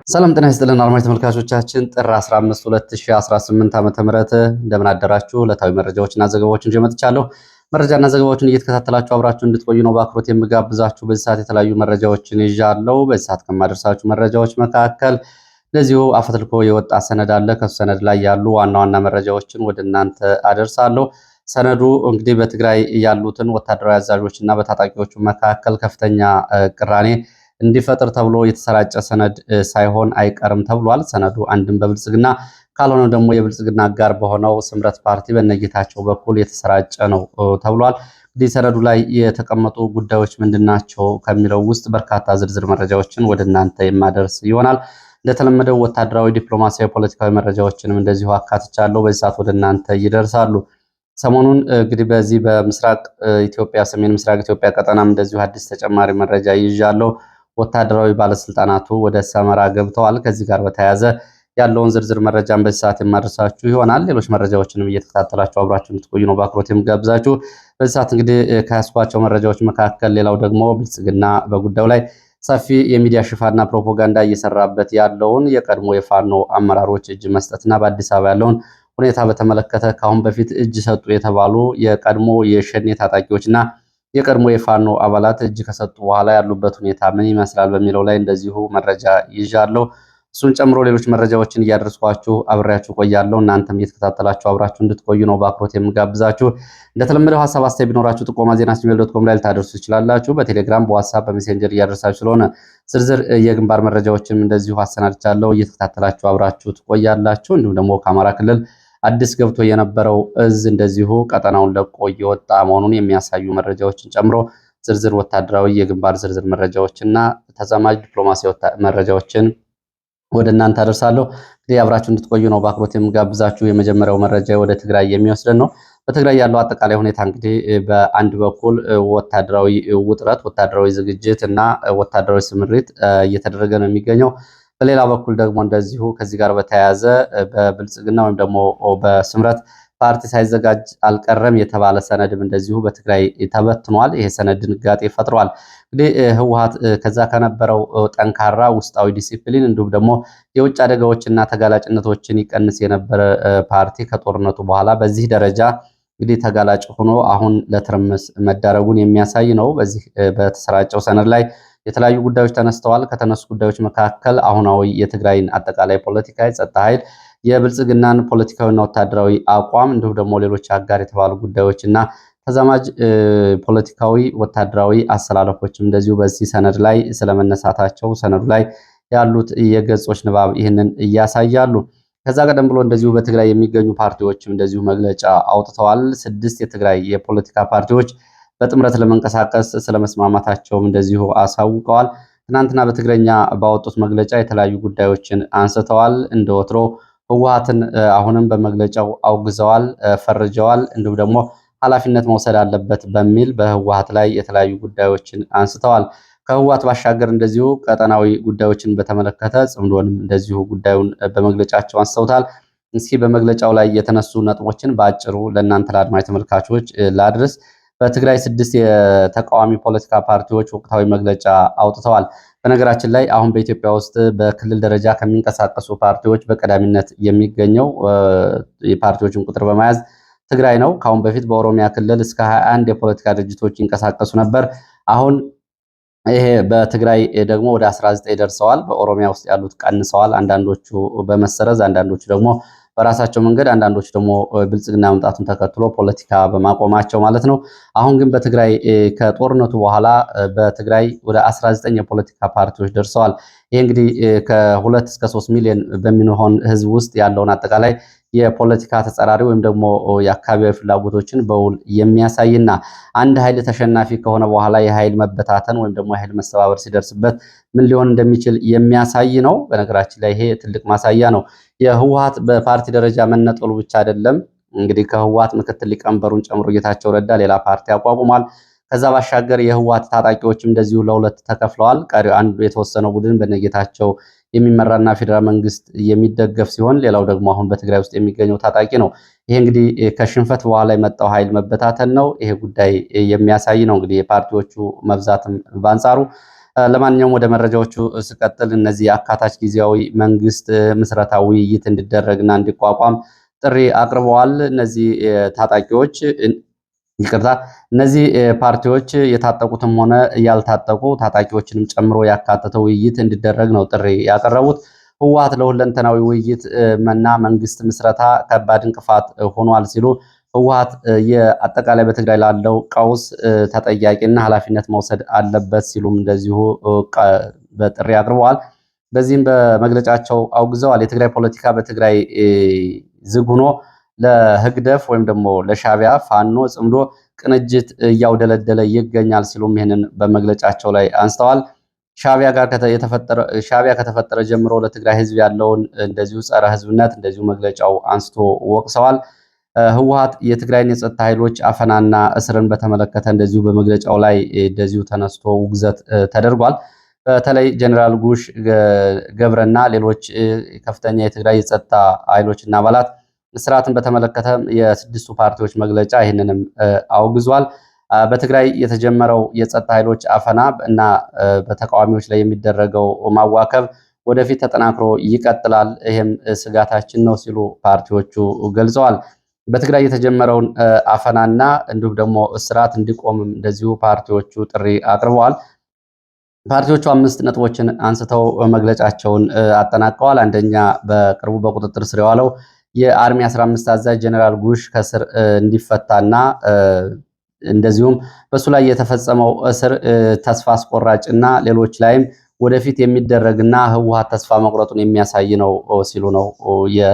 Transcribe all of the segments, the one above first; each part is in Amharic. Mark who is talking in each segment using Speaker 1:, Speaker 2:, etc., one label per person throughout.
Speaker 1: ሰላም ጤና ይስጥልን አድማጭ ተመልካቾቻችን ጥር 15 2018 ዓ.ም እንደምን አደራችሁ። ዕለታዊ መረጃዎችና ዘገባዎችን ይዤ መጥቻለሁ። መረጃና ዘገባዎችን እየተከታተላችሁ አብራችሁ እንድትቆዩ ነው በአክብሮት የምጋብዛችሁ። በዚህ ሰዓት የተለያዩ መረጃዎችን ይዣለሁ። በዚህ ሰዓት ከማደርሳችሁ መረጃዎች መካከል ለዚሁ አፈትልኮ የወጣ ሰነድ አለ። ከሱ ሰነድ ላይ ያሉ ዋና ዋና መረጃዎችን ወደ እናንተ አደርሳለሁ። ሰነዱ እንግዲህ በትግራይ ያሉትን ወታደራዊ አዛዦች እና በታጣቂዎቹ መካከል ከፍተኛ ቅራኔ እንዲፈጥር ተብሎ የተሰራጨ ሰነድ ሳይሆን አይቀርም ተብሏል። ሰነዱ አንድም በብልጽግና ካልሆነ ደግሞ የብልጽግና አጋር በሆነው ስምረት ፓርቲ በነጌታቸው በኩል የተሰራጨ ነው ተብሏል። እንግዲህ ሰነዱ ላይ የተቀመጡ ጉዳዮች ምንድናቸው ከሚለው ውስጥ በርካታ ዝርዝር መረጃዎችን ወደ እናንተ የማደርስ ይሆናል። እንደተለመደው ወታደራዊ፣ ዲፕሎማሲያዊ፣ ፖለቲካዊ መረጃዎችንም እንደዚሁ አካትቻለሁ። በዚህ ሰዓት ወደ እናንተ ይደርሳሉ። ሰሞኑን እንግዲህ በዚህ በምስራቅ ኢትዮጵያ፣ ሰሜን ምስራቅ ኢትዮጵያ ቀጠናም እንደዚሁ አዲስ ተጨማሪ መረጃ ይዣለሁ። ወታደራዊ ባለስልጣናቱ ወደ ሰመራ ገብተዋል። ከዚህ ጋር በተያያዘ ያለውን ዝርዝር መረጃን በዚህ ሰዓት የማደርሳችሁ ይሆናል። ሌሎች መረጃዎችንም እየተከታተላችሁ አብራችሁ እንድትቆዩ ነው በአክብሮት የምጋብዛችሁ። በዚህ ሰዓት እንግዲህ ከያዝኳቸው መረጃዎች መካከል ሌላው ደግሞ ብልጽግና በጉዳዩ ላይ ሰፊ የሚዲያ ሽፋንና ፕሮፓጋንዳ እየሰራበት ያለውን የቀድሞ የፋኖ አመራሮች እጅ መስጠትና በአዲስ አበባ ያለውን ሁኔታ በተመለከተ ከአሁን በፊት እጅ ሰጡ የተባሉ የቀድሞ የሸኔ ታጣቂዎችና የቀድሞ የፋኖ አባላት እጅ ከሰጡ በኋላ ያሉበት ሁኔታ ምን ይመስላል በሚለው ላይ እንደዚሁ መረጃ ይዣለሁ። እሱን ጨምሮ ሌሎች መረጃዎችን እያደረስኳችሁ አብሬያችሁ ቆያለሁ። እናንተም እየተከታተላችሁ አብራችሁ እንድትቆዩ ነው በአክብሮት የምጋብዛችሁ። እንደተለመደው ሀሳብ አስተያየት ቢኖራችሁ ጥቆማ ዜና@gmail.com ላይ ልታደርሱ ትችላላችሁ። በቴሌግራም፣ በዋትስአፕ፣ በሜሴንጀር እያደረሳችሁ ስለሆነ ዝርዝር የግንባር መረጃዎችንም እንደዚሁ አሰናድቻለሁ። እየተከታተላችሁ አብራችሁ ትቆያላችሁ። እንዲሁም ደግሞ ከአማራ ክልል አዲስ ገብቶ የነበረው እዝ እንደዚሁ ቀጠናውን ለቆ እየወጣ መሆኑን የሚያሳዩ መረጃዎችን ጨምሮ ዝርዝር ወታደራዊ የግንባር ዝርዝር መረጃዎችና ተዛማጅ ዲፕሎማሲያዊ መረጃዎችን ወደ እናንተ አደርሳለሁ። እንግዲህ አብራችሁ እንድትቆዩ ነው በአክብሮት የምጋብዛችሁ። የመጀመሪያው መረጃ ወደ ትግራይ የሚወስደን ነው። በትግራይ ያለው አጠቃላይ ሁኔታ እንግዲህ በአንድ በኩል ወታደራዊ ውጥረት፣ ወታደራዊ ዝግጅት እና ወታደራዊ ስምሪት እየተደረገ ነው የሚገኘው። በሌላ በኩል ደግሞ እንደዚሁ ከዚህ ጋር በተያያዘ በብልጽግና ወይም ደግሞ በስምረት ፓርቲ ሳይዘጋጅ አልቀረም የተባለ ሰነድም እንደዚሁ በትግራይ ተበትኗል። ይሄ ሰነድ ድንጋጤ ፈጥሯል። እንግዲህ ህወሓት ከዛ ከነበረው ጠንካራ ውስጣዊ ዲሲፕሊን እንዲሁም ደግሞ የውጭ አደጋዎችና ተጋላጭነቶችን ይቀንስ የነበረ ፓርቲ ከጦርነቱ በኋላ በዚህ ደረጃ እንግዲህ ተጋላጭ ሆኖ አሁን ለትርምስ መዳረጉን የሚያሳይ ነው። በዚህ በተሰራጨው ሰነድ ላይ የተለያዩ ጉዳዮች ተነስተዋል። ከተነሱ ጉዳዮች መካከል አሁናዊ የትግራይን አጠቃላይ ፖለቲካ፣ የጸጥታ ኃይል፣ የብልጽግናን ፖለቲካዊና ወታደራዊ አቋም እንዲሁም ደግሞ ሌሎች አጋር የተባሉ ጉዳዮች እና ተዛማጅ ፖለቲካዊ ወታደራዊ አሰላለፎችም እንደዚሁ በዚህ ሰነድ ላይ ስለመነሳታቸው ሰነዱ ላይ ያሉት የገጾች ንባብ ይህንን እያሳያሉ። ከዛ ቀደም ብሎ እንደዚሁ በትግራይ የሚገኙ ፓርቲዎችም እንደዚሁ መግለጫ አውጥተዋል። 6 የትግራይ የፖለቲካ ፓርቲዎች በጥምረት ለመንቀሳቀስ ስለመስማማታቸውም እንደዚሁ አሳውቀዋል። ትናንትና በትግረኛ ባወጡት መግለጫ የተለያዩ ጉዳዮችን አንስተዋል። እንደ ወትሮ ህወሓትን አሁንም በመግለጫው አውግዘዋል፣ ፈርጀዋል። እንዲሁም ደግሞ ኃላፊነት መውሰድ አለበት በሚል በህወሓት ላይ የተለያዩ ጉዳዮችን አንስተዋል። ከህወሓት ባሻገር እንደዚሁ ቀጠናዊ ጉዳዮችን በተመለከተ ጽምዶንም እንደዚሁ ጉዳዩን በመግለጫቸው አንስተውታል። እስኪ በመግለጫው ላይ የተነሱ ነጥቦችን በአጭሩ ለእናንተ ለአድማጭ ተመልካቾች ላድርስ። በትግራይ 6 የተቃዋሚ ፖለቲካ ፓርቲዎች ወቅታዊ መግለጫ አውጥተዋል። በነገራችን ላይ አሁን በኢትዮጵያ ውስጥ በክልል ደረጃ ከሚንቀሳቀሱ ፓርቲዎች በቀዳሚነት የሚገኘው የፓርቲዎችን ቁጥር በመያዝ ትግራይ ነው። ከአሁን በፊት በኦሮሚያ ክልል እስከ 21 የፖለቲካ ድርጅቶች ይንቀሳቀሱ ነበር። አሁን ይሄ በትግራይ ደግሞ ወደ 19 ደርሰዋል። በኦሮሚያ ውስጥ ያሉት ቀንሰዋል። አንዳንዶቹ በመሰረዝ አንዳንዶቹ ደግሞ በራሳቸው መንገድ አንዳንዶች ደግሞ ብልጽግና መምጣቱን ተከትሎ ፖለቲካ በማቆማቸው ማለት ነው። አሁን ግን በትግራይ ከጦርነቱ በኋላ በትግራይ ወደ 19 የፖለቲካ ፓርቲዎች ደርሰዋል። ይህ እንግዲህ ከ2 እስከ 3 ሚሊዮን በሚሆን ህዝብ ውስጥ ያለውን አጠቃላይ የፖለቲካ ተጸራሪ ወይም ደግሞ የአካባቢያዊ ፍላጎቶችን በውል የሚያሳይና አንድ ኃይል ተሸናፊ ከሆነ በኋላ የኃይል መበታተን ወይም ደግሞ የኃይል መሰባበር ሲደርስበት ምን ሊሆን እንደሚችል የሚያሳይ ነው። በነገራችን ላይ ይሄ ትልቅ ማሳያ ነው። የህወሓት በፓርቲ ደረጃ መነጠሉ ብቻ አይደለም። እንግዲህ ከህወሓት ምክትል ሊቀመንበሩን ጨምሮ ጌታቸው ረዳ ሌላ ፓርቲ አቋቁሟል። ከዛ ባሻገር የህወሓት ታጣቂዎችም እንደዚሁ ለሁለት ተከፍለዋል። ቀሪ አንዱ የተወሰነው ቡድን በነጌታቸው የሚመራና ፌዴራል መንግስት የሚደገፍ ሲሆን ሌላው ደግሞ አሁን በትግራይ ውስጥ የሚገኘው ታጣቂ ነው። ይሄ እንግዲህ ከሽንፈት በኋላ የመጣው ኃይል መበታተን ነው። ይሄ ጉዳይ የሚያሳይ ነው። እንግዲህ የፓርቲዎቹ መብዛትም በአንጻሩ ለማንኛውም ወደ መረጃዎቹ ስቀጥል እነዚህ አካታች ጊዜያዊ መንግስት ምስረታ ውይይት እንዲደረግና እንዲቋቋም ጥሪ አቅርበዋል። እነዚህ ታጣቂዎች ይቅርታ፣ እነዚህ ፓርቲዎች የታጠቁትም ሆነ ያልታጠቁ ታጣቂዎችንም ጨምሮ ያካተተ ውይይት እንዲደረግ ነው ጥሪ ያቀረቡት። ህወሓት ለሁለንተናዊ ውይይት እና መንግስት ምስረታ ከባድ እንቅፋት ሆኗል ሲሉ ህወሓት የአጠቃላይ በትግራይ ላለው ቀውስ ተጠያቂና ኃላፊነት መውሰድ አለበት ሲሉም እንደዚሁ በጥሪ አቅርበዋል። በዚህም በመግለጫቸው አውግዘዋል። የትግራይ ፖለቲካ በትግራይ ዝግ ሆኖ ለህግደፍ ወይም ደግሞ ለሻቢያ ፋኖ ጽምዶ ቅንጅት እያውደለደለ ይገኛል ሲሉም ይህንን በመግለጫቸው ላይ አንስተዋል። ሻቢያ ከተፈጠረ ጀምሮ ለትግራይ ህዝብ ያለውን እንደዚሁ ጸረ ህዝብነት እንደዚሁ መግለጫው አንስቶ ወቅሰዋል። ህወሓት የትግራይን የጸጥታ ኃይሎች አፈናና እስርን በተመለከተ እንደዚሁ በመግለጫው ላይ እንደዚሁ ተነስቶ ውግዘት ተደርጓል። በተለይ ጀኔራል ጉሽ ገብረና ሌሎች ከፍተኛ የትግራይ የጸጥታ ኃይሎችና አባላት እስራትን በተመለከተ የስድስቱ ፓርቲዎች መግለጫ ይህንንም አውግዟል። በትግራይ የተጀመረው የጸጥታ ኃይሎች አፈና እና በተቃዋሚዎች ላይ የሚደረገው ማዋከብ ወደፊት ተጠናክሮ ይቀጥላል፣ ይህም ስጋታችን ነው ሲሉ ፓርቲዎቹ ገልጸዋል። በትግራይ የተጀመረውን አፈናና እንዲሁም ደግሞ እስራት እንዲቆምም እንደዚሁ ፓርቲዎቹ ጥሪ አቅርበዋል። ፓርቲዎቹ 5 ነጥቦችን አንስተው መግለጫቸውን አጠናቀዋል። አንደኛ፣ በቅርቡ በቁጥጥር ስር የዋለው የአርሚ 15 አዛዥ ጀነራል ጉሽ ከስር እንዲፈታና እንደዚሁም በሱ ላይ የተፈጸመው እስር ተስፋ አስቆራጭና ሌሎች ላይም ወደፊት የሚደረግና ህወሓት ተስፋ መቁረጡን የሚያሳይ ነው ሲሉ ነው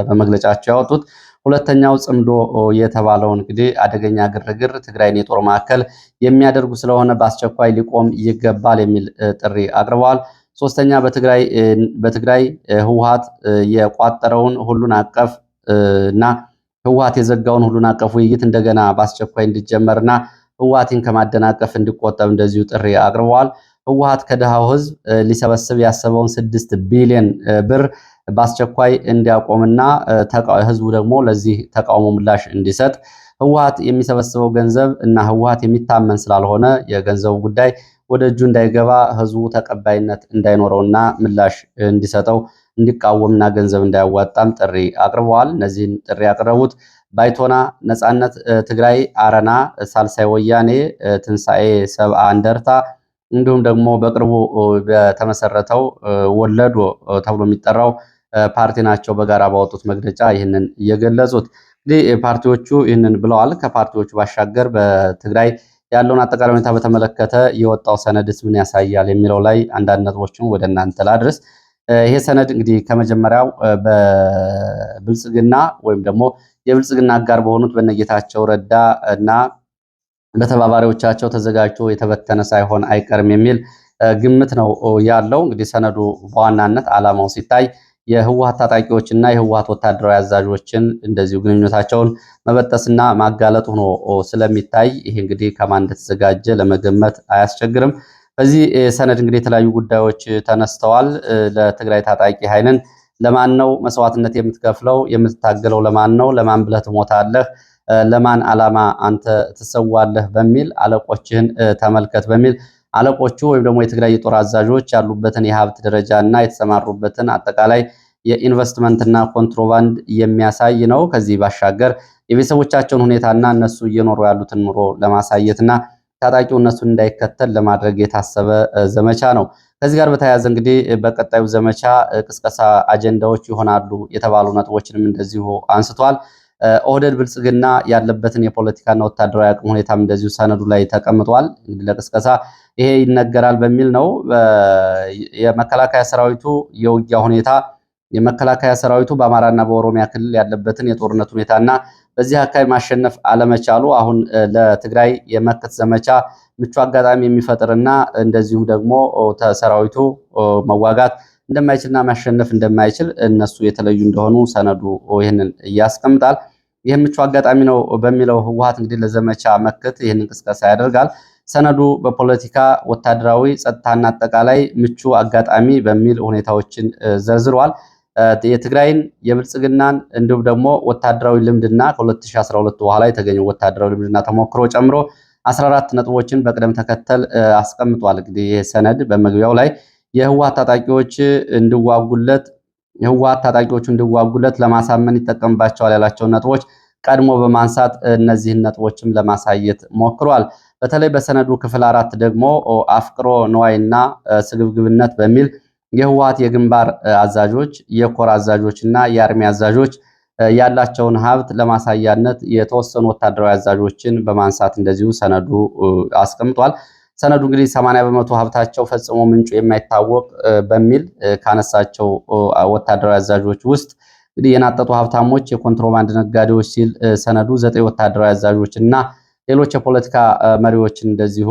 Speaker 1: በመግለጫቸው ያወጡት። ሁለተኛው ጽምዶ የተባለው እንግዲህ አደገኛ ግርግር ትግራይን የጦር ማዕከል የሚያደርጉ ስለሆነ በአስቸኳይ ሊቆም ይገባል የሚል ጥሪ አቅርበዋል። ሶስተኛ፣ በትግራይ ህወሓት የቋጠረውን ሁሉን አቀፍ እና ህወሓት የዘጋውን ሁሉን አቀፍ ውይይት እንደገና በአስቸኳይ እንዲጀመርና ህወሓትን ከማደናቀፍ እንዲቆጠብ እንደዚሁ ጥሪ አቅርበዋል። ህወሓት ከድሃው ህዝብ ሊሰበስብ ያሰበውን 6 ቢሊዮን ብር በአስቸኳይ እንዲያቆምና ህዝቡ ደግሞ ለዚህ ተቃውሞ ምላሽ እንዲሰጥ፣ ህወሓት የሚሰበስበው ገንዘብ እና ህወሓት የሚታመን ስላልሆነ የገንዘቡ ጉዳይ ወደ እጁ እንዳይገባ ህዝቡ ተቀባይነት እንዳይኖረውና ምላሽ እንዲሰጠው እንዲቃወምና ገንዘብ እንዳያዋጣም ጥሪ አቅርበዋል። እነዚህን ጥሪ ያቀረቡት ባይቶና፣ ነጻነት ትግራይ፣ አረና፣ ሳልሳይ ወያኔ፣ ትንሣኤ ሰብአ እንደርታ እንዲሁም ደግሞ በቅርቡ በተመሰረተው ወለዶ ተብሎ የሚጠራው ፓርቲ ናቸው። በጋራ ባወጡት መግለጫ ይህንን እየገለጹት እንግዲህ ፓርቲዎቹ ይህንን ብለዋል። ከፓርቲዎቹ ባሻገር በትግራይ ያለውን አጠቃላይ ሁኔታ በተመለከተ የወጣው ሰነድስ ምን ያሳያል የሚለው ላይ አንዳንድ ነጥቦችን ወደ እናንተ ላድርስ። ይሄ ሰነድ እንግዲህ ከመጀመሪያው በብልጽግና ወይም ደግሞ የብልጽግና አጋር በሆኑት በነጌታቸው ረዳ እና በተባባሪዎቻቸው ተዘጋጅቶ የተበተነ ሳይሆን አይቀርም የሚል ግምት ነው ያለው። እንግዲህ ሰነዱ በዋናነት ዓላማው ሲታይ የህወሓት ታጣቂዎችና የህወሓት ወታደራዊ አዛዦችን እንደዚሁ ግንኙነታቸውን መበጠስና ማጋለጥ ሆኖ ስለሚታይ ይሄ እንግዲህ ከማን እንደተዘጋጀ ለመገመት አያስቸግርም። በዚህ ሰነድ እንግዲህ የተለያዩ ጉዳዮች ተነስተዋል። ለትግራይ ታጣቂ ኃይልን ለማን ነው መስዋዕትነት የምትከፍለው? የምትታገለው ለማን ነው? ለማን ብለህ ትሞታለህ? ለማን ዓላማ አንተ ትሰዋለህ? በሚል አለቆችህን ተመልከት በሚል አለቆቹ ወይም ደግሞ የትግራይ የጦር አዛዦች ያሉበትን የሀብት ደረጃ እና የተሰማሩበትን አጠቃላይ የኢንቨስትመንትና ኮንትሮባንድ የሚያሳይ ነው። ከዚህ ባሻገር የቤተሰቦቻቸውን ሁኔታና እነሱ እየኖሩ ያሉትን ኑሮ ለማሳየትና ታጣቂው እነሱን እንዳይከተል ለማድረግ የታሰበ ዘመቻ ነው። ከዚህ ጋር በተያያዘ እንግዲህ በቀጣዩ ዘመቻ ቅስቀሳ አጀንዳዎች ይሆናሉ የተባሉ ነጥቦችንም እንደዚሁ አንስቷል። ኦህዴድ ብልጽግና ያለበትን የፖለቲካና ወታደራዊ አቅም ሁኔታም እንደዚሁ ሰነዱ ላይ ተቀምጧል። እንግዲህ ለቅስቀሳ ይሄ ይነገራል በሚል ነው። የመከላከያ ሰራዊቱ የውጊያ ሁኔታ የመከላከያ ሰራዊቱ በአማራና በኦሮሚያ ክልል ያለበትን የጦርነት ሁኔታና በዚህ አካባቢ ማሸነፍ አለመቻሉ አሁን ለትግራይ የመከት ዘመቻ ምቹ አጋጣሚ የሚፈጥርና እንደዚሁም ደግሞ ሰራዊቱ መዋጋት እንደማይችልና ማሸነፍ እንደማይችል እነሱ የተለዩ እንደሆኑ ሰነዱ ይህንን ያስቀምጣል። ይህ ምቹ አጋጣሚ ነው በሚለው ህወሓት እንግዲህ ለዘመቻ መከት ይህንን ቅስቀሳ ያደርጋል። ሰነዱ በፖለቲካ ወታደራዊ፣ ጸጥታና አጠቃላይ ምቹ አጋጣሚ በሚል ሁኔታዎችን ዘርዝሯል። የትግራይን የብልጽግናን እንዲሁም ደግሞ ወታደራዊ ልምድና ከ2012 በኋላ የተገኘው ወታደራዊ ልምድና ተሞክሮ ጨምሮ 14 ነጥቦችን በቅደም ተከተል አስቀምጧል። እንግዲህ ይህ ሰነድ በመግቢያው ላይ የህወሓት ታጣቂዎቹ እንዲዋጉለት ለማሳመን ይጠቀምባቸዋል ያላቸውን ነጥቦች ቀድሞ በማንሳት እነዚህን ነጥቦችም ለማሳየት ሞክሯል። በተለይ በሰነዱ ክፍል 4 ደግሞ አፍቅሮ ነዋይና ስግብግብነት በሚል የህወሓት የግንባር አዛዦች፣ የኮር አዛዦች እና የአርሚ አዛዦች ያላቸውን ሀብት ለማሳያነት የተወሰኑ ወታደራዊ አዛዦችን በማንሳት እንደዚሁ ሰነዱ አስቀምጧል። ሰነዱ እንግዲህ 80 በመቶ ሀብታቸው ፈጽሞ ምንጩ የማይታወቅ በሚል ካነሳቸው ወታደራዊ አዛዦች ውስጥ እንግዲህ የናጠጡ ሀብታሞች፣ የኮንትሮባንድ ነጋዴዎች ሲል ሰነዱ 9 ወታደራዊ አዛዦች እና ሌሎች የፖለቲካ መሪዎችን እንደዚሁ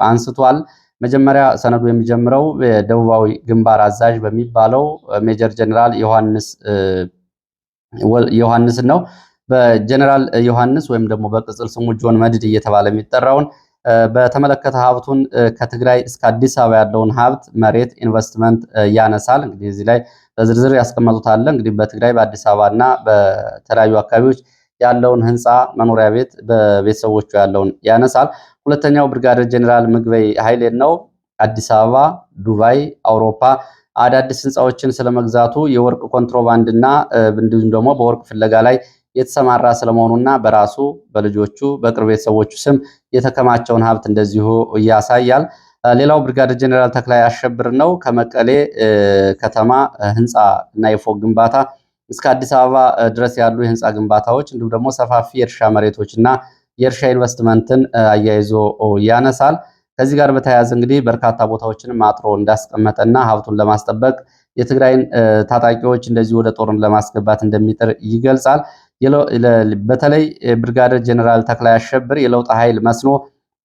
Speaker 1: አንስቷል። መጀመሪያ ሰነዱ የሚጀምረው የደቡባዊ ግንባር አዛዥ በሚባለው ሜጀር ጀነራል ዮሐንስን ነው። በጀነራል ዮሐንስ ወይም ደግሞ በቅጽል ስሙ ጆን መድድ እየተባለ የሚጠራውን በተመለከተ ሀብቱን ከትግራይ እስከ አዲስ አበባ ያለውን ሀብት፣ መሬት፣ ኢንቨስትመንት ያነሳል። እንግዲህ እዚህ ላይ በዝርዝር ያስቀመጡት አለ። እንግዲህ በትግራይ በአዲስ አበባ እና በተለያዩ አካባቢዎች ያለውን ህንፃ፣ መኖሪያ ቤት፣ በቤተሰቦቹ ያለውን ያነሳል። ሁለተኛው ብርጋዴር ጀነራል ምግበይ ኃይሌን ነው። አዲስ አበባ፣ ዱባይ፣ አውሮፓ አዳዲስ ህንፃዎችን ስለመግዛቱ የወርቅ ኮንትሮባንድ እና እንዲሁም ደግሞ በወርቅ ፍለጋ ላይ የተሰማራ ስለመሆኑና በራሱ በልጆቹ በቅርብ ቤተሰቦቹ ስም የተከማቸውን ሀብት እንደዚሁ ያሳያል። ሌላው ብርጋዴር ጀነራል ተክላይ አሸብር ነው። ከመቀሌ ከተማ ህንፃ እና የፎቅ ግንባታ እስከ አዲስ አበባ ድረስ ያሉ የህንፃ ግንባታዎች እንዲሁም ደግሞ ሰፋፊ የእርሻ መሬቶች እና የእርሻ ኢንቨስትመንትን አያይዞ ያነሳል። ከዚህ ጋር በተያያዘ እንግዲህ በርካታ ቦታዎችን ማጥሮ እንዳስቀመጠና ሀብቱን ለማስጠበቅ የትግራይን ታጣቂዎች እንደዚህ ወደ ጦርን ለማስገባት እንደሚጥር ይገልጻል። በተለይ ብርጋዴር ጀነራል ተክላይ አሸብር የለውጥ ኃይል መስኖ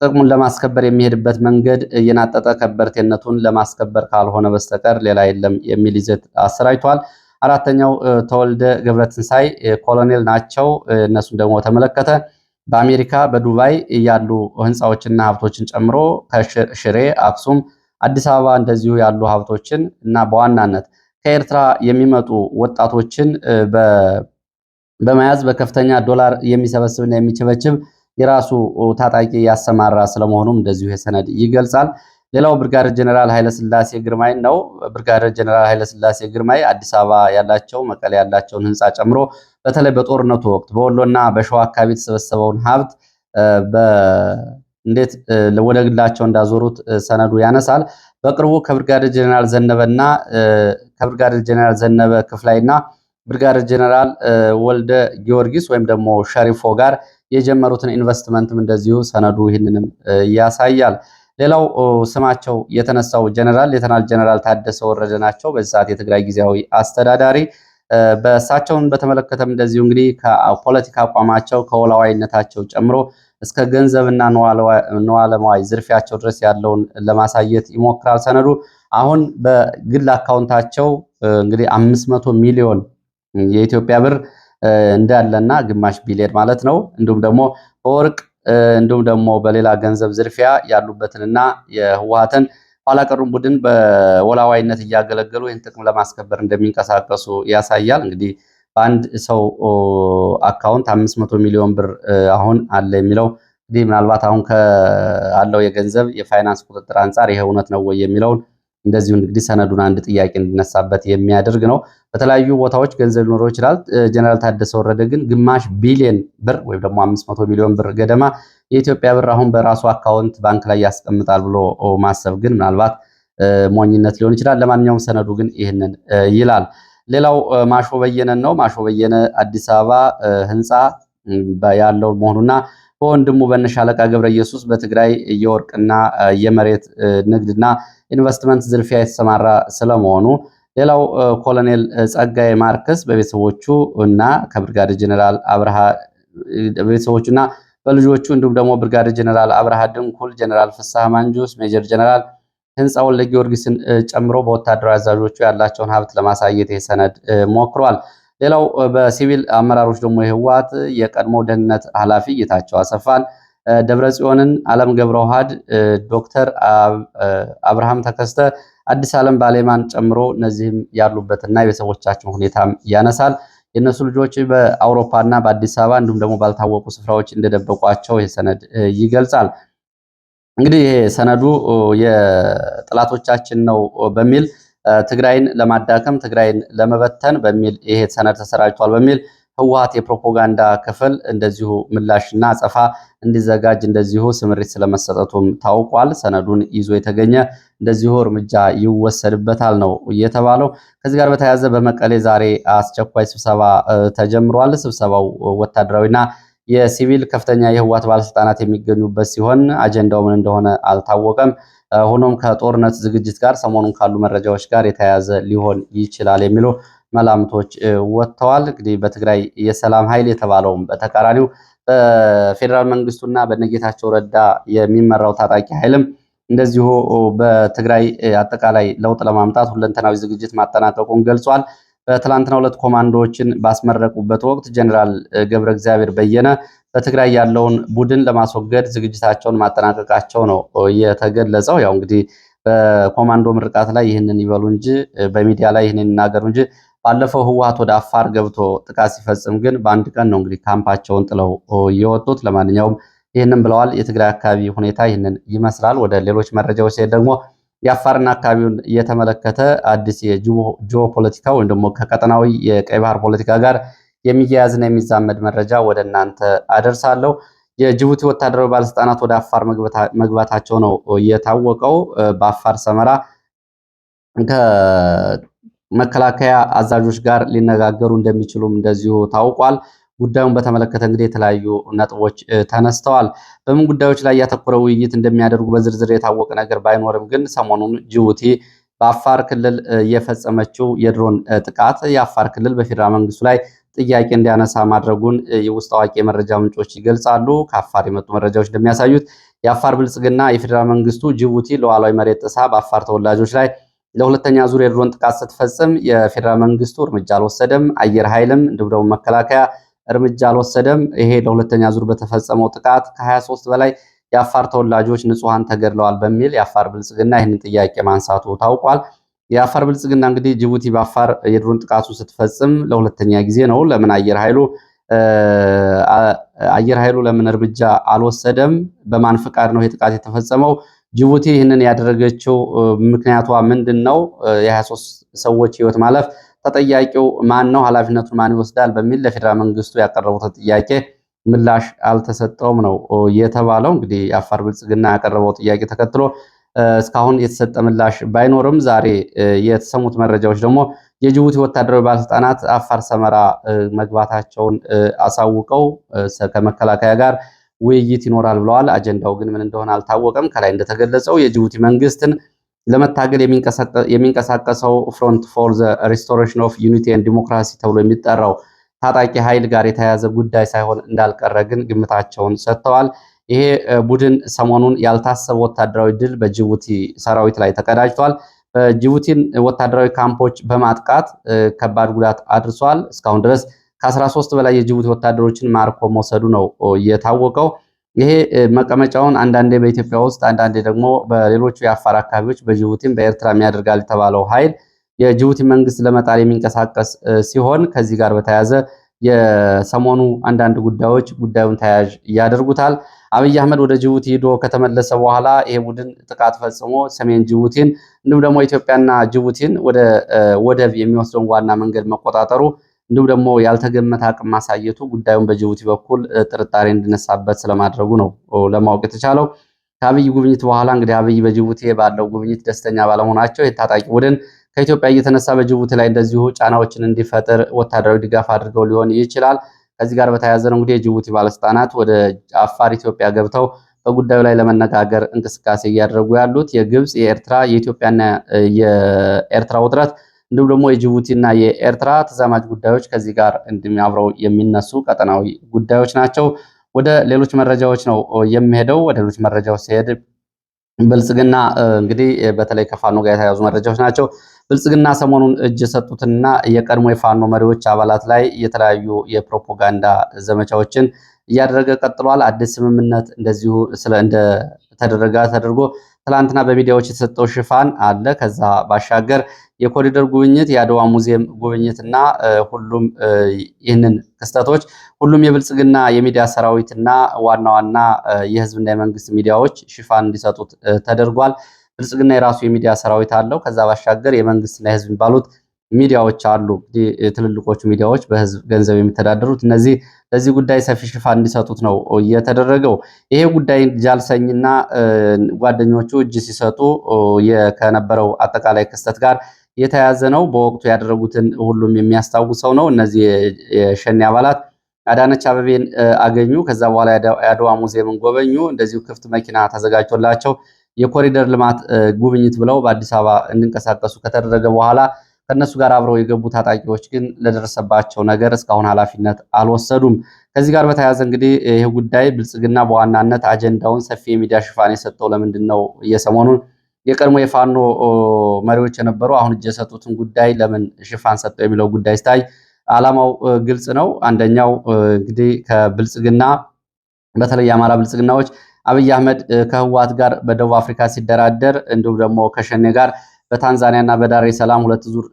Speaker 1: ጥቅሙን ለማስከበር የሚሄድበት መንገድ የናጠጠ ከበርቴነቱን ለማስከበር ካልሆነ በስተቀር ሌላ የለም የሚል ይዘት አሰራጭቷል። አራተኛው ተወልደ ገብረትንሳይ ኮሎኔል ናቸው። እነሱን ደግሞ ተመለከተ። በአሜሪካ በዱባይ ያሉ ህንፃዎችና ሀብቶችን ጨምሮ ከሽሬ፣ አክሱም፣ አዲስ አበባ እንደዚሁ ያሉ ሀብቶችን እና በዋናነት ከኤርትራ የሚመጡ ወጣቶችን በመያዝ በከፍተኛ ዶላር የሚሰበስብና የሚቸበችብ የራሱ ታጣቂ ያሰማራ ስለመሆኑም እንደዚሁ የሰነድ ይገልጻል። ሌላው ብርጋዴር ጀነራል ኃይለስላሴ ግርማይ ነው። ብርጋዴር ጀነራል ኃይለስላሴ ግርማይ አዲስ አበባ ያላቸው መቀሌ ያላቸውን ህንፃ ጨምሮ በተለይ በጦርነቱ ወቅት በወሎና በሸዋ አካባቢ የተሰበሰበውን ሀብት እንዴት ወደ ግላቸው እንዳዞሩት ሰነዱ ያነሳል። በቅርቡ ከብርጋዴር ጀነራል ዘነበ ክፍላይና ብርጋዴር ጀነራል ወልደ ጊዮርጊስ ወይም ደግሞ ሸሪፎ ጋር የጀመሩትን ኢንቨስትመንትም እንደዚሁ ሰነዱ ይህንንም ያሳያል። ሌላው ስማቸው የተነሳው ጀነራል ሌተናል ጀነራል ታደሰ ወረደ ናቸው። በዚህ ሰዓት የትግራይ ጊዜያዊ አስተዳዳሪ። በእሳቸውን በተመለከተም እንደዚሁ እንግዲህ ከፖለቲካ አቋማቸው ከወላዋይነታቸው ጨምሮ እስከ ገንዘብና ነዋለማዋይ ዝርፊያቸው ድረስ ያለውን ለማሳየት ይሞክራል ሰነዱ። አሁን በግል አካውንታቸው እንግዲህ 500 ሚሊዮን የኢትዮጵያ ብር እንዳለና ግማሽ ቢሊዮን ማለት ነው። እንዲሁም ደግሞ በወርቅ እንዲሁም ደግሞ በሌላ ገንዘብ ዝርፊያ ያሉበትንና የህወሓትን ኋላቀሩን ቡድን በወላዋይነት እያገለገሉ ይህን ጥቅም ለማስከበር እንደሚንቀሳቀሱ ያሳያል። እንግዲህ በአንድ ሰው አካውንት 500 ሚሊዮን ብር አሁን አለ የሚለው እንግዲህ ምናልባት አሁን ካለው የገንዘብ የፋይናንስ ቁጥጥር አንጻር ይሄ እውነት ነው ወይ የሚለውን እንደዚሁ እንግዲህ ሰነዱን አንድ ጥያቄ እንዲነሳበት የሚያደርግ ነው። በተለያዩ ቦታዎች ገንዘብ ሊኖረው ይችላል። ጀነራል ታደሰ ወረደ ግን ግማሽ ቢሊዮን ብር ወይም ደግሞ 500 ሚሊዮን ብር ገደማ የኢትዮጵያ ብር አሁን በራሱ አካውንት ባንክ ላይ ያስቀምጣል ብሎ ማሰብ ግን ምናልባት ሞኝነት ሊሆን ይችላል። ለማንኛውም ሰነዱ ግን ይህንን ይላል። ሌላው ማሾ በየነን ነው። ማሾ በየነ አዲስ አበባ ህንፃ ያለው መሆኑና በወንድሙ በነሻለቃ ገብረ ኢየሱስ በትግራይ የወርቅና የመሬት ንግድና ኢንቨስትመንት ዝርፊያ የተሰማራ ስለመሆኑ፣ ሌላው ኮሎኔል ጸጋይ ማርከስ በቤተሰቦቹ እና ከብርጋዴር ጀነራል አብርሃ ቤተሰቦቹና በልጆቹ እንዲሁም ደግሞ ብርጋዴር ጀነራል አብርሃ ድንኩል፣ ጀነራል ፍስሐ ማንጁስ፣ ሜጀር ጀነራል ህንፃውን ለጊዮርጊስን ጨምሮ በወታደራዊ አዛዦቹ ያላቸውን ሀብት ለማሳየት የሰነድ ሞክሯል። ሌላው በሲቪል አመራሮች ደግሞ የህወሓት የቀድሞ ደህንነት ኃላፊ ጌታቸው አሰፋን፣ ደብረጽዮንን፣ አለም ገብረ ውሃድ፣ ዶክተር አብርሃም ተከስተ፣ አዲስ ዓለም ባሌማን ጨምሮ እነዚህም ያሉበትና የቤተሰቦቻቸውን ሁኔታም ያነሳል። የእነሱ ልጆች በአውሮፓና በአዲስ አበባ እንዲሁም ደግሞ ባልታወቁ ስፍራዎች እንደደበቋቸው ይህ ሰነድ ይገልጻል። እንግዲህ ይሄ ሰነዱ የጠላቶቻችን ነው በሚል ትግራይን ለማዳከም ትግራይን ለመበተን በሚል ይሄ ሰነድ ተሰራጭቷል በሚል ህወሓት የፕሮፓጋንዳ ክፍል እንደዚሁ ምላሽና አጸፋ እንዲዘጋጅ እንደዚሁ ስምሪት ስለመሰጠቱም ታውቋል። ሰነዱን ይዞ የተገኘ እንደዚሁ እርምጃ ይወሰድበታል ነው የተባለው። ከዚህ ጋር በተያያዘ በመቀሌ ዛሬ አስቸኳይ ስብሰባ ተጀምሯል። ስብሰባው ወታደራዊና የሲቪል ከፍተኛ የህወሓት ባለስልጣናት የሚገኙበት ሲሆን አጀንዳው ምን እንደሆነ አልታወቀም። ሆኖም ከጦርነት ዝግጅት ጋር ሰሞኑን ካሉ መረጃዎች ጋር የተያያዘ ሊሆን ይችላል የሚሉ መላምቶች ወጥተዋል። እንግዲህ በትግራይ የሰላም ኃይል የተባለውም በተቃራኒው በፌዴራል መንግስቱና በነጌታቸው ረዳ የሚመራው ታጣቂ ኃይልም እንደዚሁ በትግራይ አጠቃላይ ለውጥ ለማምጣት ሁለንተናዊ ዝግጅት ማጠናቀቁን ገልጿል። በትላንትናው ዕለት ኮማንዶዎችን ባስመረቁበት ወቅት ጀኔራል ገብረ እግዚአብሔር በየነ በትግራይ ያለውን ቡድን ለማስወገድ ዝግጅታቸውን ማጠናቀቃቸው ነው የተገለጸው። ያው እንግዲህ በኮማንዶ ምርቃት ላይ ይህንን ይበሉ እንጂ በሚዲያ ላይ ይህንን ይናገሩ እንጂ ባለፈው ህወሓት ወደ አፋር ገብቶ ጥቃት ሲፈጽም ግን በአንድ ቀን ነው እንግዲህ ካምፓቸውን ጥለው የወጡት። ለማንኛውም ይህንን ብለዋል። የትግራይ አካባቢ ሁኔታ ይህንን ይመስላል። ወደ ሌሎች መረጃዎች ሲሄድ ደግሞ የአፋርና አካባቢውን እየተመለከተ አዲስ የጂኦፖለቲካ ወይም ደግሞ ከቀጠናዊ የቀይ ባህር ፖለቲካ ጋር የሚያያዝና የሚዛመድ መረጃ ወደ እናንተ አደርሳለሁ። የጅቡቲ ወታደራዊ ባለስልጣናት ወደ አፋር መግባታቸው ነው የታወቀው። በአፋር ሰመራ ከመከላከያ አዛዦች ጋር ሊነጋገሩ እንደሚችሉም እንደዚሁ ታውቋል። ጉዳዩን በተመለከተ እንግዲህ የተለያዩ ነጥቦች ተነስተዋል። በምን ጉዳዮች ላይ ያተኮረ ውይይት እንደሚያደርጉ በዝርዝር የታወቀ ነገር ባይኖርም ግን ሰሞኑን ጅቡቲ በአፋር ክልል የፈጸመችው የድሮን ጥቃት የአፋር ክልል በፌዴራል መንግስቱ ላይ ጥያቄ እንዲያነሳ ማድረጉን የውስጥ አዋቂ የመረጃ ምንጮች ይገልጻሉ። ከአፋር የመጡ መረጃዎች እንደሚያሳዩት የአፋር ብልጽግና የፌዴራል መንግስቱ ጅቡቲ ሉዓላዊ መሬት ጥሳ በአፋር ተወላጆች ላይ ለሁለተኛ ዙር የድሮን ጥቃት ስትፈጽም የፌዴራል መንግስቱ እርምጃ አልወሰደም፣ አየር ኃይልም እንዲሁም ደግሞ መከላከያ እርምጃ አልወሰደም። ይሄ ለሁለተኛ ዙር በተፈጸመው ጥቃት ከ23 በላይ የአፋር ተወላጆች ንጹሃን ተገድለዋል በሚል የአፋር ብልጽግና ይህንን ጥያቄ ማንሳቱ ታውቋል። የአፋር ብልጽግና እንግዲህ ጅቡቲ በአፋር የድሮን ጥቃቱ ስትፈጽም ለሁለተኛ ጊዜ ነው። ለምን አየር ኃይሉ ለምን እርምጃ አልወሰደም? በማን ፍቃድ ነው ይህ ጥቃት የተፈጸመው? ጅቡቲ ይህንን ያደረገችው ምክንያቷ ምንድን ነው? የ23 ሰዎች ህይወት ማለፍ ተጠያቂው ማን ነው? ኃላፊነቱን ማን ይወስዳል? በሚል ለፌዴራል መንግስቱ ያቀረቡት ጥያቄ ምላሽ አልተሰጠውም ነው የተባለው። እንግዲህ የአፋር ብልጽግና ያቀረበው ጥያቄ ተከትሎ እስካሁን የተሰጠ ምላሽ ባይኖርም ዛሬ የተሰሙት መረጃዎች ደግሞ የጅቡቲ ወታደራዊ ባለስልጣናት አፋር ሰመራ መግባታቸውን አሳውቀው ከመከላከያ ጋር ውይይት ይኖራል ብለዋል። አጀንዳው ግን ምን እንደሆነ አልታወቀም። ከላይ እንደተገለጸው የጅቡቲ መንግስትን ለመታገል የሚንቀሳቀሰው ፍሮንት ፎር ዘ ሪስቶሬሽን ኦፍ ዩኒቲ ኤንድ ዲሞክራሲ ተብሎ የሚጠራው ታጣቂ ኃይል ጋር የተያያዘ ጉዳይ ሳይሆን እንዳልቀረ ግን ግምታቸውን ሰጥተዋል። ይሄ ቡድን ሰሞኑን ያልታሰበ ወታደራዊ ድል በጅቡቲ ሰራዊት ላይ ተቀዳጅቷል። በጅቡቲን ወታደራዊ ካምፖች በማጥቃት ከባድ ጉዳት አድርሷል። እስካሁን ድረስ ከ13 በላይ የጅቡቲ ወታደሮችን ማርኮ መውሰዱ ነው የታወቀው። ይሄ መቀመጫውን አንዳንዴ በኢትዮጵያ ውስጥ አንዳንዴ ደግሞ በሌሎቹ የአፋር አካባቢዎች በጅቡቲም በኤርትራም ያደርጋል የተባለው ኃይል የጅቡቲ መንግስት ለመጣል የሚንቀሳቀስ ሲሆን ከዚህ ጋር በተያያዘ የሰሞኑ አንዳንድ ጉዳዮች ጉዳዩን ተያያዥ ያደርጉታል። አብይ አህመድ ወደ ጅቡቲ ሄዶ ከተመለሰ በኋላ ይሄ ቡድን ጥቃት ፈጽሞ ሰሜን ጅቡቲን እንዲሁም ደግሞ ኢትዮጵያና ጅቡቲን ወደ ወደብ የሚወስደውን ዋና መንገድ መቆጣጠሩ እንዲሁም ደግሞ ያልተገመተ አቅም ማሳየቱ ጉዳዩን በጅቡቲ በኩል ጥርጣሬ እንዲነሳበት ስለማድረጉ ነው ለማወቅ የተቻለው። ከአብይ ጉብኝት በኋላ እንግዲህ አብይ በጅቡቲ ባለው ጉብኝት ደስተኛ ባለመሆናቸው የታጣቂ ቡድን ከኢትዮጵያ እየተነሳ በጅቡቲ ላይ እንደዚሁ ጫናዎችን እንዲፈጥር ወታደራዊ ድጋፍ አድርገው ሊሆን ይችላል። ከዚህ ጋር በተያያዘ ነው እንግዲህ የጅቡቲ ባለስልጣናት ወደ አፋር ኢትዮጵያ ገብተው በጉዳዩ ላይ ለመነጋገር እንቅስቃሴ እያደረጉ ያሉት። የግብፅ፣ የኤርትራ፣ የኢትዮጵያና የኤርትራ ውጥረት እንዲሁም ደግሞ የጅቡቲና የኤርትራ ተዛማጅ ጉዳዮች ከዚህ ጋር አብረው የሚነሱ ቀጠናዊ ጉዳዮች ናቸው። ወደ ሌሎች መረጃዎች ነው የሚሄደው። ወደ ሌሎች መረጃዎች ሲሄድ ብልጽግና እንግዲህ በተለይ ከፋኖ ጋር የተያዙ መረጃዎች ናቸው። ብልጽግና ሰሞኑን እጅ የሰጡትና የቀድሞ የፋኖ መሪዎች አባላት ላይ የተለያዩ የፕሮፓጋንዳ ዘመቻዎችን እያደረገ ቀጥሏል። አዲስ ስምምነት እንደዚሁ እንደተደረገ ተደርጎ ትላንትና በሚዲያዎች የተሰጠው ሽፋን አለ። ከዛ ባሻገር የኮሪደር ጉብኝት፣ የአድዋ ሙዚየም ጉብኝትና ሁሉም ይህንን ክስተቶች ሁሉም የብልጽግና የሚዲያ ሰራዊትና ዋና ዋና የህዝብና የመንግስት ሚዲያዎች ሽፋን እንዲሰጡት ተደርጓል። ብልጽግና የራሱ የሚዲያ ሰራዊት አለው። ከዛ ባሻገር የመንግስትና የህዝብ የሚባሉት ሚዲያዎች አሉ። ትልልቆቹ ሚዲያዎች በህዝብ ገንዘብ የሚተዳደሩት እነዚህ ለዚህ ጉዳይ ሰፊ ሽፋን እንዲሰጡት ነው የተደረገው። ይሄ ጉዳይ ጃልሰኝና ጓደኞቹ እጅ ሲሰጡ ከነበረው አጠቃላይ ክስተት ጋር የተያዘ ነው። በወቅቱ ያደረጉትን ሁሉም የሚያስታውሰው ነው። እነዚህ የሸኔ አባላት አዳነች አበቤን አገኙ። ከዛ በኋላ የአድዋ ሙዚየምን ጎበኙ። እንደዚሁ ክፍት መኪና ተዘጋጅቶላቸው የኮሪደር ልማት ጉብኝት ብለው በአዲስ አበባ እንዲንቀሳቀሱ ከተደረገ በኋላ ከነሱ ጋር አብረው የገቡ ታጣቂዎች ግን ለደረሰባቸው ነገር እስካሁን ኃላፊነት አልወሰዱም። ከዚህ ጋር በተያያዘ እንግዲህ ይህ ጉዳይ ብልጽግና በዋናነት አጀንዳውን ሰፊ የሚዲያ ሽፋን የሰጠው ለምንድን ነው? የሰሞኑን የቀድሞ የፋኖ መሪዎች የነበሩ አሁን እጅ የሰጡትን ጉዳይ ለምን ሽፋን ሰጠው የሚለው ጉዳይ ሲታይ ዓላማው ግልጽ ነው። አንደኛው እንግዲህ ከብልጽግና በተለይ የአማራ ብልጽግናዎች አብይ አህመድ ከህወሓት ጋር በደቡብ አፍሪካ ሲደራደር እንዲሁም ደግሞ ከሸኔ ጋር በታንዛኒያ እና በዳሬ ሰላም ሁለት ዙር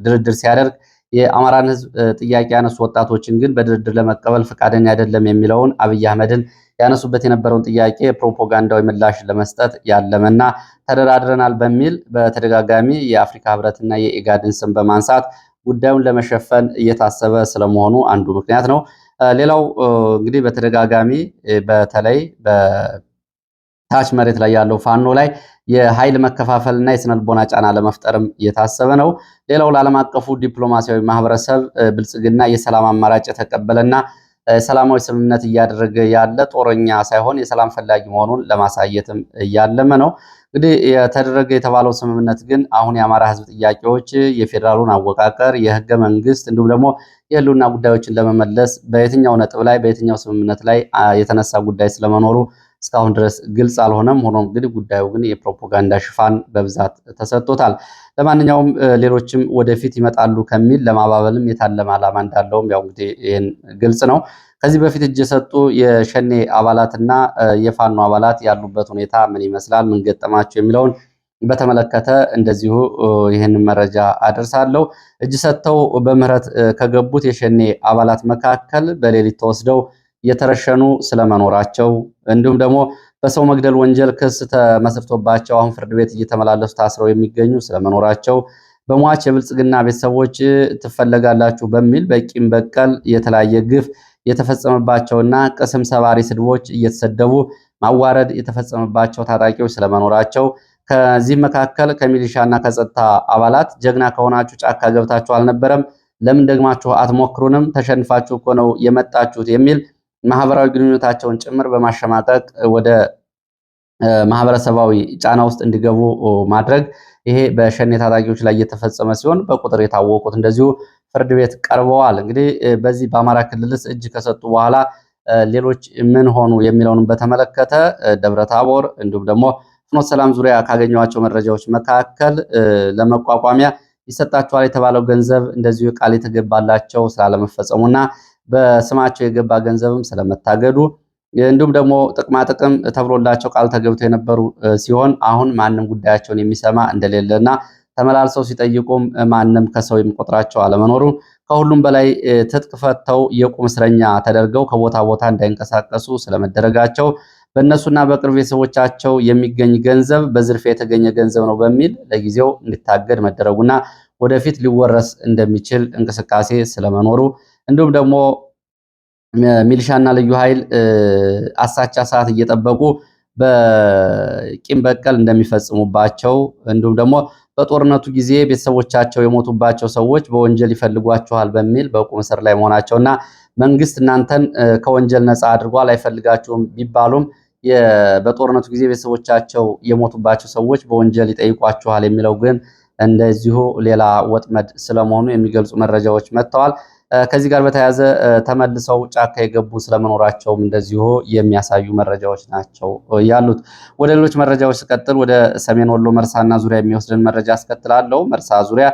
Speaker 1: ድርድር ሲያደርግ የአማራን ህዝብ ጥያቄ ያነሱ ወጣቶችን ግን በድርድር ለመቀበል ፈቃደኛ አይደለም የሚለውን አብይ አህመድን ያነሱበት የነበረውን ጥያቄ ፕሮፓጋንዳዊ ምላሽ ለመስጠት ያለመና ተደራድረናል በሚል በተደጋጋሚ የአፍሪካ ህብረትና የኢጋድን ስም በማንሳት ጉዳዩን ለመሸፈን እየታሰበ ስለመሆኑ አንዱ ምክንያት ነው። ሌላው እንግዲህ በተደጋጋሚ በተለይ በታች መሬት ላይ ያለው ፋኖ ላይ የኃይል መከፋፈልና የስነልቦና ጫና ለመፍጠርም እየታሰበ ነው። ሌላው ለዓለም አቀፉ ዲፕሎማሲያዊ ማህበረሰብ ብልጽግና የሰላም አማራጭ የተቀበለና ሰላማዊ ስምምነት እያደረገ ያለ ጦረኛ ሳይሆን የሰላም ፈላጊ መሆኑን ለማሳየትም እያለመ ነው። እንግዲህ የተደረገ የተባለው ስምምነት ግን አሁን የአማራ ህዝብ ጥያቄዎች፣ የፌዴራሉን አወቃቀር፣ የህገ መንግስት እንዲሁም ደግሞ የህልውና ጉዳዮችን ለመመለስ በየትኛው ነጥብ ላይ በየትኛው ስምምነት ላይ የተነሳ ጉዳይ ስለመኖሩ እስካሁን ድረስ ግልጽ አልሆነም። ሆኖም እንግዲህ ጉዳዩ ግን የፕሮፓጋንዳ ሽፋን በብዛት ተሰጥቶታል። ለማንኛውም ሌሎችም ወደፊት ይመጣሉ ከሚል ለማባበልም የታለመ ዓላማ እንዳለውም ያው እንግዲህ ይህን ግልጽ ነው። ከዚህ በፊት እጅ የሰጡ የሸኔ አባላትና የፋኖ አባላት ያሉበት ሁኔታ ምን ይመስላል፣ ምን ገጠማቸው የሚለውን በተመለከተ እንደዚሁ ይህንን መረጃ አደርሳለሁ። እጅ ሰጥተው በምህረት ከገቡት የሸኔ አባላት መካከል በሌሊት ተወስደው የተረሸኑ ስለመኖራቸው እንዲሁም ደግሞ በሰው መግደል ወንጀል ክስ ተመስርቶባቸው አሁን ፍርድ ቤት እየተመላለሱ ታስረው የሚገኙ ስለመኖራቸው በሟች የብልጽግና ቤተሰቦች ትፈለጋላችሁ በሚል በቂም በቀል የተለያየ ግፍ የተፈጸመባቸውና ቅስም ሰባሪ ስድቦች እየተሰደቡ ማዋረድ የተፈጸመባቸው ታጣቂዎች ስለመኖራቸው ከዚህ መካከል ከሚሊሻና ከጸጥታ አባላት ጀግና ከሆናችሁ ጫካ ገብታችሁ አልነበረም? ለምን ደግማችሁ አትሞክሩንም? ተሸንፋችሁ እኮ ነው የመጣችሁት የሚል ማህበራዊ ግንኙነታቸውን ጭምር በማሸማቀቅ ወደ ማህበረሰባዊ ጫና ውስጥ እንዲገቡ ማድረግ ይሄ በሸኔ ታጣቂዎች ላይ እየተፈጸመ ሲሆን በቁጥር የታወቁት እንደዚሁ ፍርድ ቤት ቀርበዋል። እንግዲህ በዚህ በአማራ ክልልስ እጅ ከሰጡ በኋላ ሌሎች ምን ሆኑ የሚለውንም በተመለከተ ደብረታቦር እንዲሁም ደግሞ ፍኖተ ሰላም ዙሪያ ካገኘኋቸው መረጃዎች መካከል ለመቋቋሚያ ይሰጣቸዋል የተባለው ገንዘብ እንደዚሁ ቃል የተገባላቸው ስላለመፈጸሙና በስማቸው የገባ ገንዘብም ስለመታገዱ እንዲሁም ደግሞ ጥቅማ ጥቅም ተብሎላቸው ቃል ተገብተው የነበሩ ሲሆን አሁን ማንም ጉዳያቸውን የሚሰማ እንደሌለና ተመላልሰው ሲጠይቁም ማንም ከሰው የሚቆጥራቸው አለመኖሩ ከሁሉም በላይ ትጥቅ ፈተው የቁም እስረኛ ተደርገው ከቦታ ቦታ እንዳይንቀሳቀሱ ስለመደረጋቸው በእነሱና በቅርብ ቤተሰቦቻቸው የሚገኝ ገንዘብ በዝርፊያ የተገኘ ገንዘብ ነው በሚል ለጊዜው እንዲታገድ መደረጉና ወደፊት ሊወረስ እንደሚችል እንቅስቃሴ ስለመኖሩ እንዲሁም ደግሞ ሚሊሻና ልዩ ኃይል አሳቻ ሰዓት እየጠበቁ በቂም በቀል እንደሚፈጽሙባቸው እንዲሁም ደግሞ በጦርነቱ ጊዜ ቤተሰቦቻቸው የሞቱባቸው ሰዎች በወንጀል ይፈልጓቸዋል በሚል በቁም እስር ላይ መሆናቸውና መንግስት እናንተን ከወንጀል ነፃ አድርጓል አይፈልጋችሁም ቢባሉም በጦርነቱ ጊዜ ቤተሰቦቻቸው የሞቱባቸው ሰዎች በወንጀል ይጠይቋቸዋል የሚለው ግን እንደዚሁ ሌላ ወጥመድ ስለመሆኑ የሚገልጹ መረጃዎች መጥተዋል። ከዚህ ጋር በተያያዘ ተመልሰው ጫካ የገቡ ስለመኖራቸውም እንደዚሁ የሚያሳዩ መረጃዎች ናቸው ያሉት። ወደ ሌሎች መረጃዎች ስቀጥል ወደ ሰሜን ወሎ መርሳና ዙሪያ የሚወስድን መረጃ አስከትላለሁ። መርሳ ዙሪያ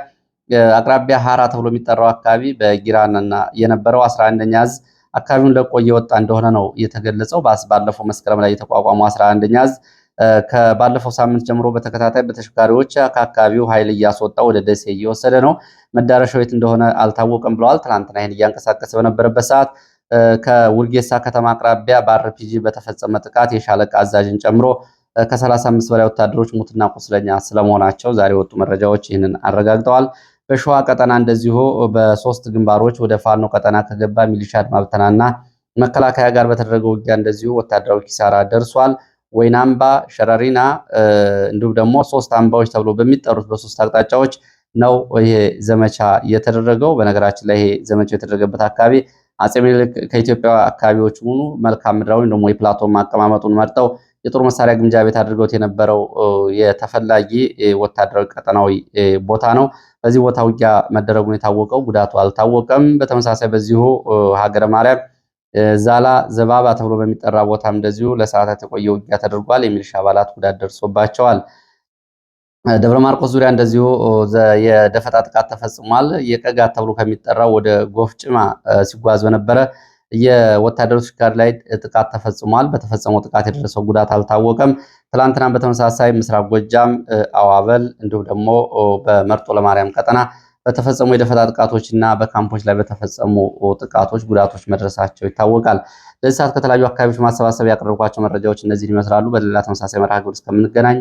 Speaker 1: አቅራቢያ ሀራ ተብሎ የሚጠራው አካባቢ በጊራና የነበረው 11ኛ እዝ አካባቢውን ለቆ እየወጣ እንደሆነ ነው የተገለጸው። ባለፈው መስከረም ላይ የተቋቋመው 11ኛ እዝ ከባለፈው ሳምንት ጀምሮ በተከታታይ በተሽከርካሪዎች ከአካባቢው ኃይል እያስወጣ ወደ ደሴ እየወሰደ ነው። መዳረሻው የት እንደሆነ አልታወቀም ብለዋል። ትናንትና ይህን እያንቀሳቀሰ በነበረበት ሰዓት ከውርጌሳ ከተማ አቅራቢያ በአርፒጂ በተፈጸመ ጥቃት የሻለቃ አዛዥን ጨምሮ ከ35 በላይ ወታደሮች ሙትና ቁስለኛ ስለመሆናቸው ዛሬ የወጡ መረጃዎች ይህንን አረጋግጠዋል። በሸዋ ቀጠና እንደዚሁ በሶስት ግንባሮች ወደ ፋኖ ቀጠና ከገባ ሚሊሻ አድማ ብተናና መከላከያ ጋር በተደረገው ውጊያ እንደዚሁ ወታደራዊ ኪሳራ ደርሷል። ወይናምባ፣ ሸረሪና እንዲሁም ደግሞ ሶስት አምባዎች ተብሎ በሚጠሩት በሶስት አቅጣጫዎች ነው ይሄ ዘመቻ የተደረገው። በነገራችን ላይ ይሄ ዘመቻ የተደረገበት አካባቢ አጼ ምኒልክ ከኢትዮጵያ አካባቢዎች ሙሉ መልካም ምድራዊ ደግሞ የፕላቶ አቀማመጡን መርጠው የጦር መሳሪያ ግምጃ ቤት አድርገውት የነበረው የተፈላጊ ወታደራዊ ቀጠናዊ ቦታ ነው። በዚህ ቦታ ውጊያ መደረጉን የታወቀው ጉዳቱ አልታወቀም። በተመሳሳይ በዚሁ ሀገረ ማርያም ዛላ ዘባባ ተብሎ በሚጠራ ቦታም እንደዚሁ ለሰዓታት የቆየ ውጊያ ተደርጓል። የሚሊሻ አባላት ጉዳት ደርሶባቸዋል። ደብረ ማርቆስ ዙሪያ እንደዚሁ የደፈጣ ጥቃት ተፈጽሟል። የቀጋት ተብሎ ከሚጠራው ወደ ጎፍጭማ ሲጓዝ በነበረ የወታደሮች ጋር ላይ ጥቃት ተፈጽሟል። በተፈጸመው ጥቃት የደረሰው ጉዳት አልታወቀም። ትላንትናም በተመሳሳይ ምስራቅ ጎጃም አዋበል እንዲሁም ደግሞ በመርጦ ለማርያም ቀጠና በተፈጸሙ የደፈጣ ጥቃቶች እና በካምፖች ላይ በተፈጸሙ ጥቃቶች ጉዳቶች መድረሳቸው ይታወቃል። ለዚህ ሰዓት ከተለያዩ አካባቢዎች ማሰባሰብ ያቀረብኳቸው መረጃዎች እነዚህን ይመስላሉ። በሌላ ተመሳሳይ መርሃ ግብር እስከምንገናኝ